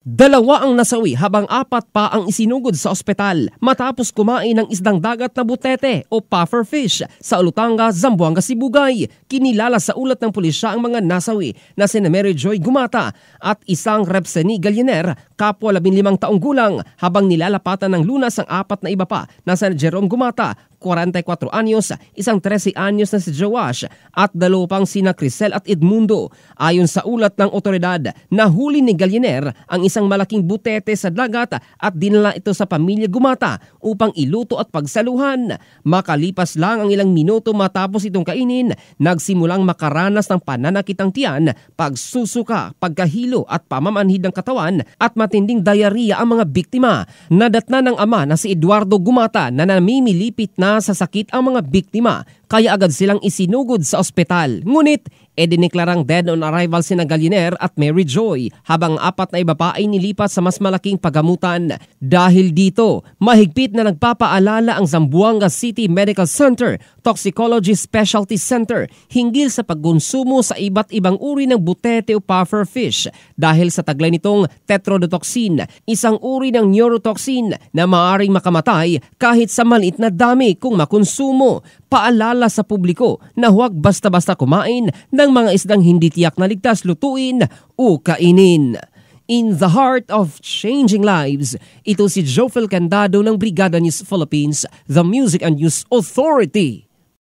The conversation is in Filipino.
Dalawa ang nasawi habang 4 pa ang isinugod sa ospital matapos kumain ng isdang dagat na butete o puffer fish sa Olutanga, Zamboanga, Sibugay. Kinilala sa ulat ng pulisya ang mga nasawi na sina Mary Joy Gumata at isang Repseni Galliner, kapwa 15 taong gulang, habang nilalapatan ng lunas ang 4 na iba pa na sina Jerome Gumata, 44 anyos, isang 13 anyos na si Joash at 2 pang sina Crisel at Edmundo. Ayon sa ulat ng otoridad, nahuli ni Galliner ang isang malaking butete sa dagat at dinala ito sa pamilya Gumata upang iluto at pagsaluhan. Makalipas lang ang ilang minuto matapos itong kainin, nagsimulang makaranas ng pananakit ang tiyan, pagsusuka, pagkahilo at pamamanhid ng katawan at matinding diarrhea ang mga biktima. Nadatna ng ama na si Eduardo Gumata na namimilipit na sa sakit ang mga biktima, kaya agad silang isinugod sa ospital. Ngunit, diniklarang dead on arrival sina Galliner at Mary Joy, habang 4 na iba pa ay nilipat sa mas malaking pagamutan. Dahil dito, mahigpit na nagpapaalala ang Zamboanga City Medical Center Toxicology Specialty Center hinggil sa pagkonsumo sa iba't ibang uri ng butete o puffer fish dahil sa taglay nitong tetrodotoxin, isang uri ng neurotoxin na maaaring makamatay kahit sa maliit na dami kung makonsumo. Paalala sa publiko na huwag basta-basta kumain ng mga isdang hindi tiyak na ligtas lutuin o kainin. In the heart of changing lives, ito si Jofel Candado ng Brigada News Philippines, the Music and News Authority.